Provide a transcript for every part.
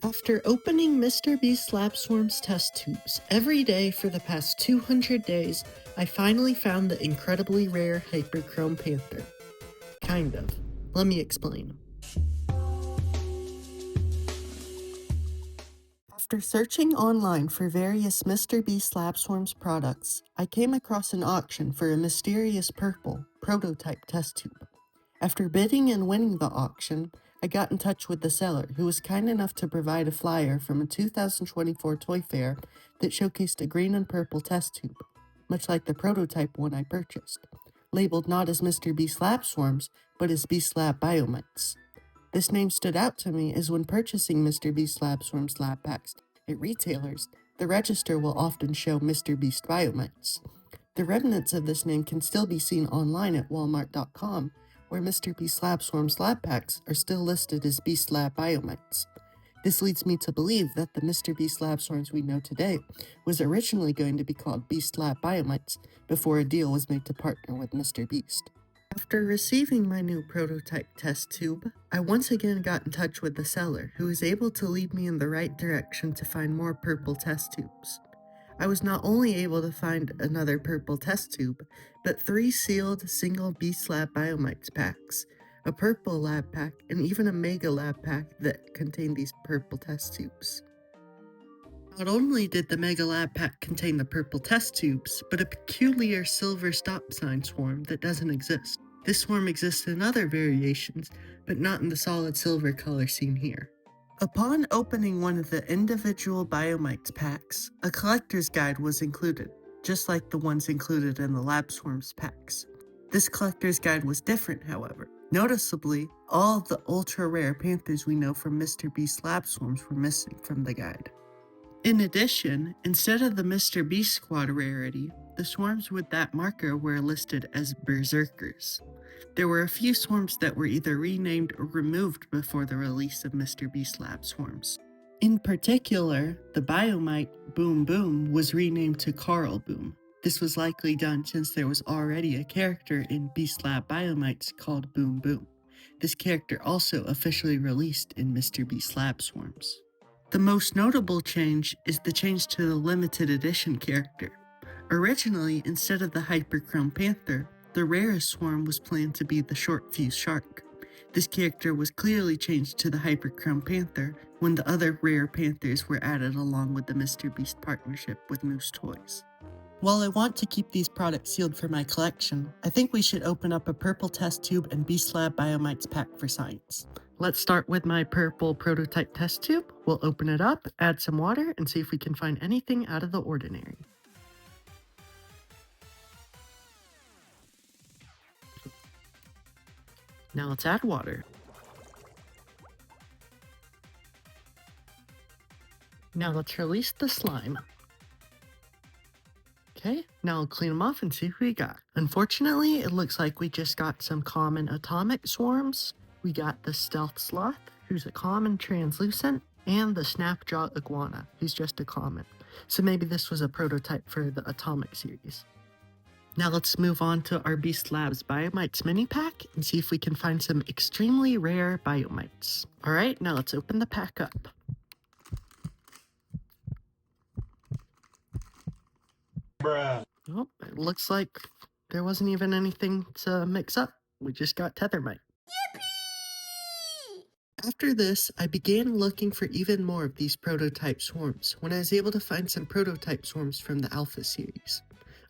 After opening MrBeast Lab Swarms test tubes every day for the past 200 days, I finally found the incredibly rare Hyperchrome Panther. Kind of. Let me explain. After searching online for various MrBeast Lab Swarms products, I came across an auction for a mysterious purple prototype test tube. After bidding and winning the auction, I got in touch with the seller, who was kind enough to provide a flyer from a 2024 toy fair that showcased a green and purple test tube, much like the prototype one I purchased, labeled not as MrBeast Lab Swarms, but as Beast Lab Biomites. This name stood out to me as when purchasing MrBeast Lab Swarms lab packs at retailers, the register will often show MrBeast Biomites. The remnants of this name can still be seen online at walmart.com, where MrBeast Lab Swarms lab packs are still listed as Beast Lab Biomites. This leads me to believe that the MrBeast Lab Swarms we know today was originally going to be called Beast Lab Biomites before a deal was made to partner with MrBeast. After receiving my new prototype test tube, I once again got in touch with the seller, who was able to lead me in the right direction to find more purple test tubes. I was not only able to find another purple test tube, but 3 sealed single Beast Lab Biomites packs, a purple lab pack, and even a mega lab pack that contained these purple test tubes. Not only did the Mega Lab Pack contain the purple test tubes, but a peculiar silver stop sign swarm that doesn't exist. This swarm exists in other variations, but not in the solid silver color seen here. Upon opening one of the individual Biomites packs, a collector's guide was included, just like the ones included in the Lab Swarms packs. This collector's guide was different, however. Noticeably, all of the ultra-rare Panthers we know from MrBeast Lab Swarms were missing from the guide. In addition, instead of the MrBeast Squad rarity, the swarms with that marker were listed as Berserkers. There were a few swarms that were either renamed or removed before the release of MrBeast Lab Swarms. In particular, the Biomite Boom Boom was renamed to Carl Boom. This was likely done since there was already a character in Beast Lab Biomites called Boom Boom. This character also officially released in MrBeast Lab Swarms. The most notable change is the change to the limited edition character. Originally, instead of the Hyperchrome Panther, the rarest swarm was planned to be the Short Fuse Shark. This character was clearly changed to the Hyperchrome Panther when the other rare Panthers were added along with the MrBeast partnership with Moose Toys. While I want to keep these products sealed for my collection, I think we should open up a purple test tube and Beast Lab Biomites pack for science. Let's start with my purple prototype test tube. We'll open it up, add some water, and see if we can find anything out of the ordinary. Now let's add water. Now let's release the slime. Okay, now I'll clean them off and see what we got. Unfortunately, it looks like we just got some common atomic swarms. We got the stealth sloth, who's a common translucent, and the snapjaw iguana, who's just a common. So maybe this was a prototype for the atomic series. Now let's move on to our Beast Labs Biomites mini pack and see if we can find some extremely rare Biomites. Alright, now let's open the pack up. Bruh. Oh, it looks like there wasn't even anything to mix up. We just got Tethermite. Yippee! After this, I began looking for even more of these prototype swarms when I was able to find some prototype swarms from the Alpha series.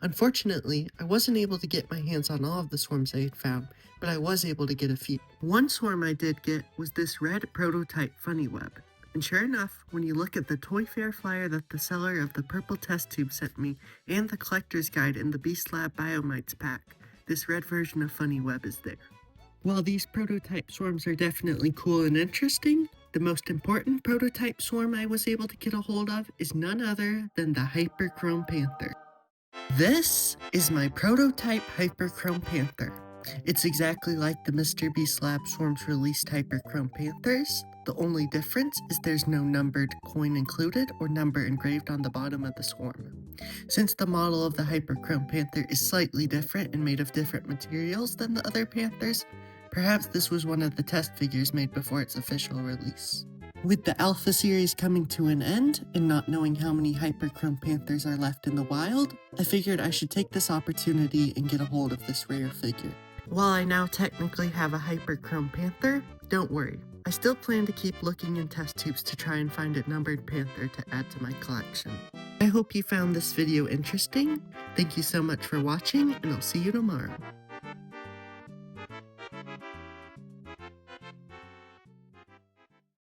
Unfortunately, I wasn't able to get my hands on all of the swarms I had found, but I was able to get a few. One swarm I did get was this red prototype funny web. And sure enough, when you look at the Toy Fair flyer that the seller of the purple test tube sent me, and the collector's guide in the Beast Lab Biomites pack, this red version of funny web is there. While these prototype swarms are definitely cool and interesting, the most important prototype swarm I was able to get a hold of is none other than the Hyperchrome Panther. This is my prototype Hyperchrome Panther. It's exactly like the MrBeast Lab Swarms released Hyperchrome Panthers. The only difference is there's no numbered coin included or number engraved on the bottom of the swarm. Since the model of the Hyperchrome Panther is slightly different and made of different materials than the other Panthers, perhaps this was one of the test figures made before its official release. With the Alpha series coming to an end, and not knowing how many Hyperchrome Panthers are left in the wild, I figured I should take this opportunity and get a hold of this rare figure. While I now technically have a Hyperchrome Panther, don't worry. I still plan to keep looking in test tubes to try and find a numbered panther to add to my collection. I hope you found this video interesting. Thank you so much for watching, and I'll see you tomorrow.